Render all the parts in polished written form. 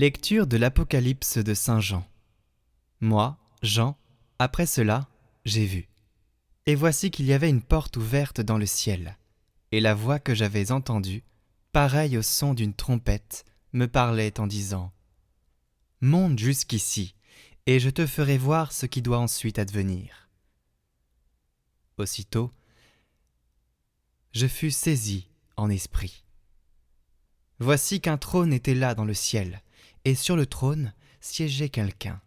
Lecture de l'Apocalypse de Saint Jean. Moi, Jean, après cela, j'ai vu. Et voici qu'il y avait une porte ouverte dans le ciel, et la voix que j'avais entendue, pareille au son d'une trompette, me parlait en disant « Monte jusqu'ici, et je te ferai voir ce qui doit ensuite advenir. » Aussitôt, je fus saisi en esprit. Voici qu'un trône était là dans le ciel, et sur le trône siégeait quelqu'un.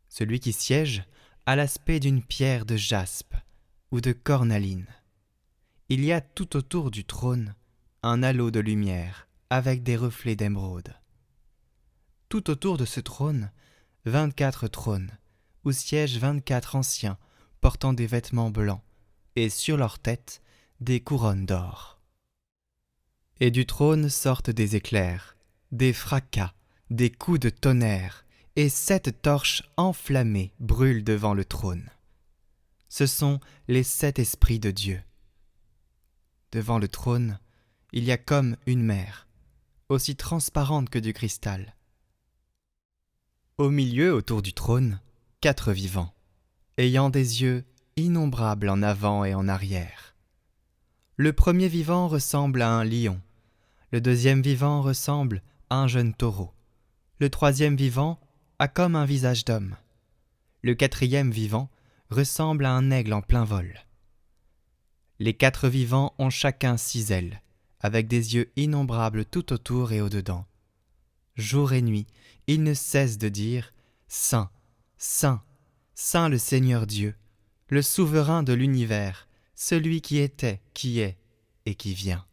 Celui qui siège a l'aspect d'une pierre de jaspe ou de cornaline. Il y a tout autour du trône un halo de lumière avec des reflets d'émeraude. Tout autour de ce trône, 24 trônes, où siègent 24 anciens portant des vêtements blancs, et sur leurs têtes des couronnes d'or. Et du trône sortent des éclairs, des fracas, des coups de tonnerre, et 7 torches enflammées brûlent devant le trône. Ce sont les 7 esprits de Dieu. Devant le trône, il y a comme une mer, aussi transparente que du cristal. Au milieu, autour du trône, 4 vivants, ayant des yeux innombrables en avant et en arrière. Le premier vivant ressemble à un lion, le deuxième vivant ressemble à un jeune taureau, le troisième vivant a comme un visage d'homme, le quatrième vivant ressemble à un aigle en plein vol. Les 4 vivants ont chacun 6 ailes, avec des yeux innombrables tout autour et au-dedans. Jour et nuit, ils ne cessent de dire « Saint, Saint, Saint le Seigneur Dieu, le souverain de l'univers, celui qui était, qui est et qui vient. »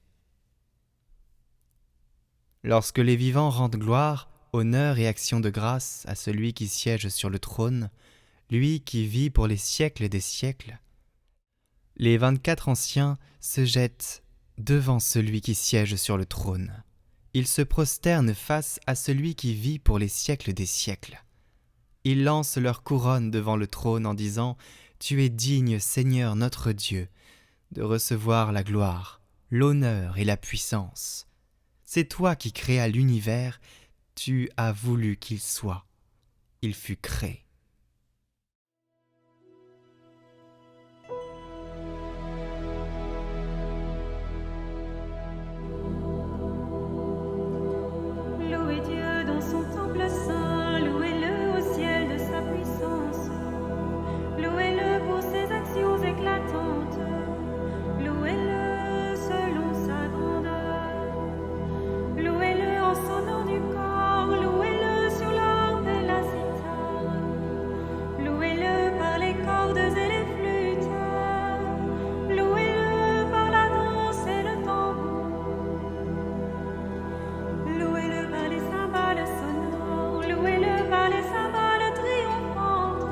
Lorsque les vivants rendent gloire, honneur et action de grâce à celui qui siège sur le trône, lui qui vit pour les siècles des siècles, les 24 anciens se jettent devant celui qui siège sur le trône. Ils se prosternent face à celui qui vit pour les siècles des siècles. Ils lancent leur couronne devant le trône en disant « Tu es digne, Seigneur notre Dieu, de recevoir la gloire, l'honneur et la puissance. C'est toi qui créas l'univers, tu as voulu qu'il soit. Il fut créé. » Louez Dieu dans son temple saint, louez-le au ciel de sa puissance. Louez-le pour ses actions éclatantes, louez-le selon sa grandeur. Louez-le en sonnant du corps, louez-le sur l'orgue et la cithare. Louez-le par les cordes et les flûtes, louez-le par la danse et le tambour. Louez-le par les cymbales sonores, louez-le par les cymbales triomphantes,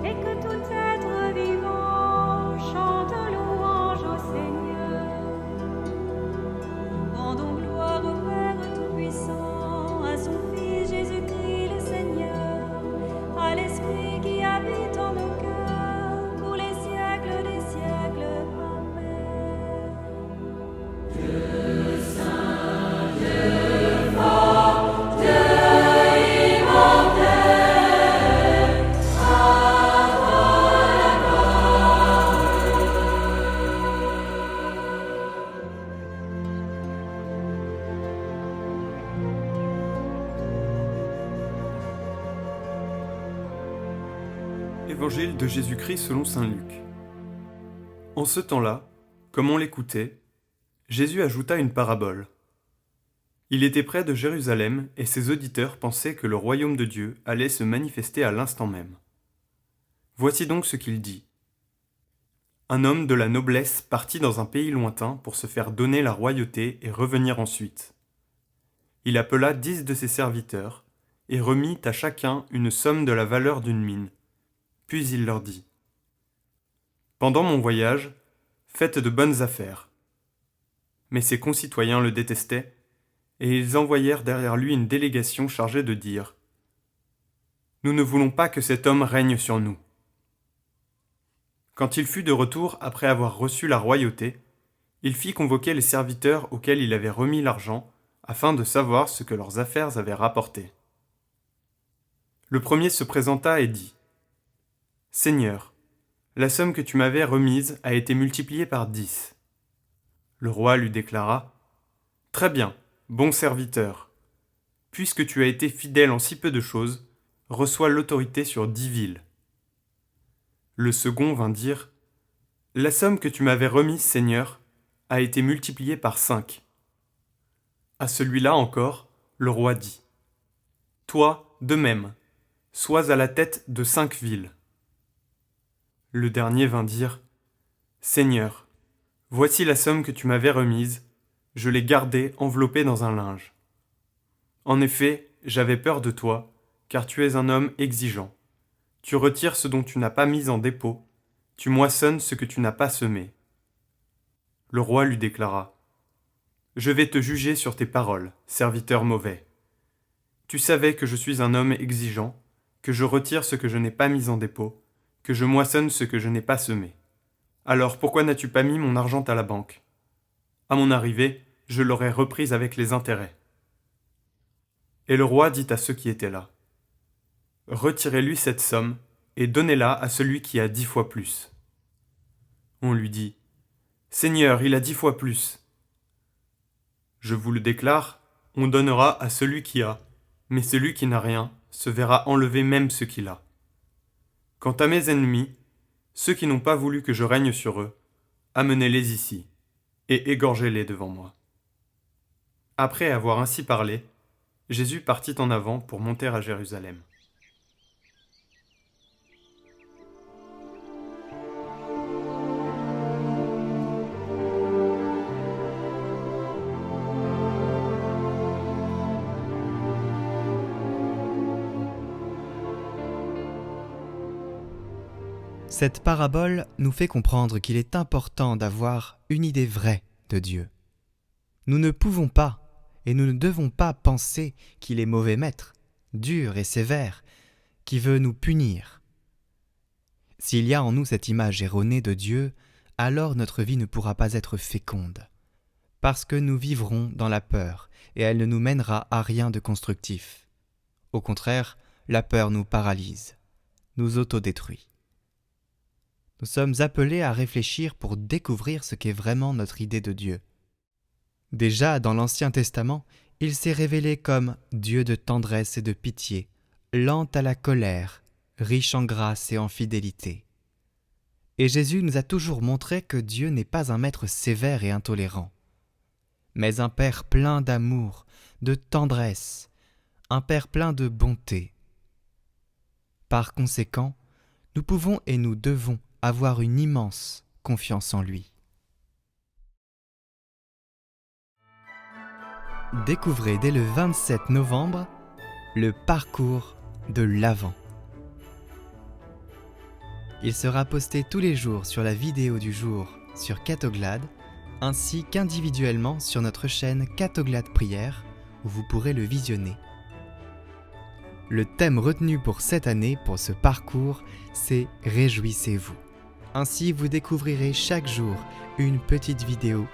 et que tout être vivant chante louange au Seigneur. Rendons gloire au Père Tout-Puissant, à son Fils Jésus-Christ le Seigneur, à l'Esprit qui habite en nos cœurs, pour les siècles des siècles. Amen. Évangile de Jésus-Christ selon saint Luc. En ce temps-là, comme on l'écoutait, Jésus ajouta une parabole. Il était près de Jérusalem et ses auditeurs pensaient que le royaume de Dieu allait se manifester à l'instant même. Voici donc ce qu'il dit. Un homme de la noblesse partit dans un pays lointain pour se faire donner la royauté et revenir ensuite. Il appela 10 de ses serviteurs et remit à chacun une somme de la valeur d'une mine. Puis il leur dit : « Pendant mon voyage, faites de bonnes affaires. » Mais ses concitoyens le détestaient, et ils envoyèrent derrière lui une délégation chargée de dire : « Nous ne voulons pas que cet homme règne sur nous. » Quand il fut de retour après avoir reçu la royauté, il fit convoquer les serviteurs auxquels il avait remis l'argent, afin de savoir ce que leurs affaires avaient rapporté. Le premier se présenta et dit : « Seigneur, la somme que tu m'avais remise a été multipliée par 10. » Le roi lui déclara : « Très bien, bon serviteur. Puisque tu as été fidèle en si peu de choses, reçois l'autorité sur 10 villes. » Le second vint dire : « La somme que tu m'avais remise, Seigneur, a été multipliée par 5. » À celui-là encore, le roi dit : « Toi, de même, sois à la tête de 5 villes. » Le dernier vint dire : « Seigneur, voici la somme que tu m'avais remise, je l'ai gardée enveloppée dans un linge. En effet, j'avais peur de toi, car tu es un homme exigeant. Tu retires ce dont tu n'as pas mis en dépôt, tu moissonnes ce que tu n'as pas semé. » Le roi lui déclara : « Je vais te juger sur tes paroles, serviteur mauvais. Tu savais que je suis un homme exigeant, que je retire ce que je n'ai pas mis en dépôt, que je moissonne ce que je n'ai pas semé. Alors pourquoi n'as-tu pas mis mon argent à la banque ? À mon arrivée, je l'aurais reprise avec les intérêts. » Et le roi dit à ceux qui étaient là : « Retirez-lui cette somme et donnez-la à celui qui a 10 fois plus. » On lui dit : « Seigneur, il a 10 fois plus. » « Je vous le déclare, on donnera à celui qui a, mais celui qui n'a rien se verra enlever même ce qu'il a. Quant à mes ennemis, ceux qui n'ont pas voulu que je règne sur eux, amenez-les ici, et égorgez-les devant moi. » Après avoir ainsi parlé, Jésus partit en avant pour monter à Jérusalem. Cette parabole nous fait comprendre qu'il est important d'avoir une idée vraie de Dieu. Nous ne pouvons pas et nous ne devons pas penser qu'il est mauvais maître, dur et sévère, qui veut nous punir. S'il y a en nous cette image erronée de Dieu, alors notre vie ne pourra pas être féconde, parce que nous vivrons dans la peur et elle ne nous mènera à rien de constructif. Au contraire, la peur nous paralyse, nous autodétruit. Nous sommes appelés à réfléchir pour découvrir ce qu'est vraiment notre idée de Dieu. Déjà dans l'Ancien Testament, il s'est révélé comme Dieu de tendresse et de pitié, lent à la colère, riche en grâce et en fidélité. Et Jésus nous a toujours montré que Dieu n'est pas un maître sévère et intolérant, mais un Père plein d'amour, de tendresse, un Père plein de bonté. Par conséquent, nous pouvons et nous devons avoir une immense confiance en lui. Découvrez dès le 27 novembre le parcours de l'Avent. Il sera posté tous les jours sur la vidéo du jour sur Catoglade, ainsi qu'individuellement sur notre chaîne Catoglade Prière, où vous pourrez le visionner. Le thème retenu pour cette année, pour ce parcours, c'est « Réjouissez-vous ». Ainsi, vous découvrirez chaque jour une petite vidéo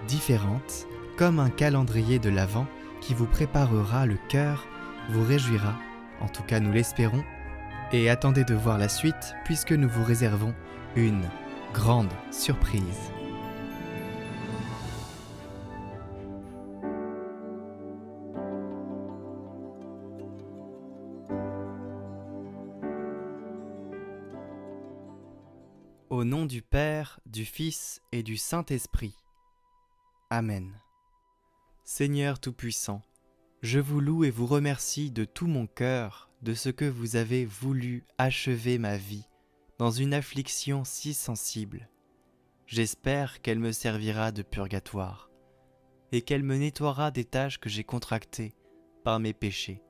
différente, comme un calendrier de l'Avent qui vous préparera le cœur, vous réjouira, en tout cas nous l'espérons, et attendez de voir la suite puisque nous vous réservons une grande surprise. Au nom du Père, du Fils et du Saint-Esprit. Amen. Seigneur Tout-Puissant, je vous loue et vous remercie de tout mon cœur de ce que vous avez voulu achever ma vie dans une affliction si sensible. J'espère qu'elle me servira de purgatoire et qu'elle me nettoiera des taches que j'ai contractées par mes péchés.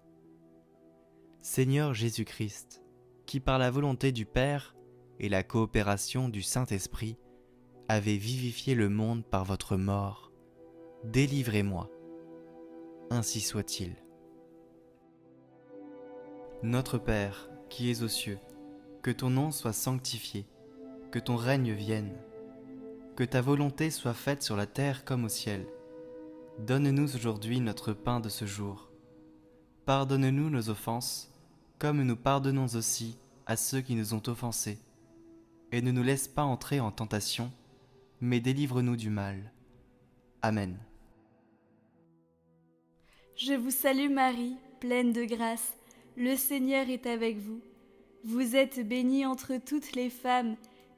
Seigneur Jésus-Christ, qui par la volonté du Père et la coopération du Saint-Esprit avez vivifié le monde par votre mort, délivrez-moi. Ainsi soit-il. Notre Père, qui es aux cieux, que ton nom soit sanctifié, que ton règne vienne, que ta volonté soit faite sur la terre comme au ciel. Donne-nous aujourd'hui notre pain de ce jour. Pardonne-nous nos offenses, comme nous pardonnons aussi à ceux qui nous ont offensés. Et ne nous laisse pas entrer en tentation, mais délivre-nous du mal. Amen. Je vous salue Marie, pleine de grâce, le Seigneur est avec vous. Vous êtes bénie entre toutes les femmes,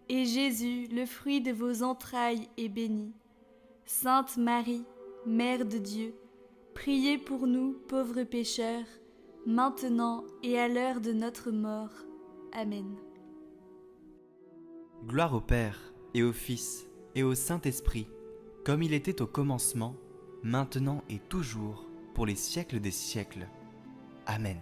et Jésus, le fruit de vos entrailles, est béni. Sainte Marie, Mère de Dieu, priez pour nous, pauvres pécheurs, maintenant et à l'heure de notre mort. Amen. Gloire au Père, et au Fils, et au Saint-Esprit, comme il était au commencement, maintenant et toujours, pour les siècles des siècles. Amen.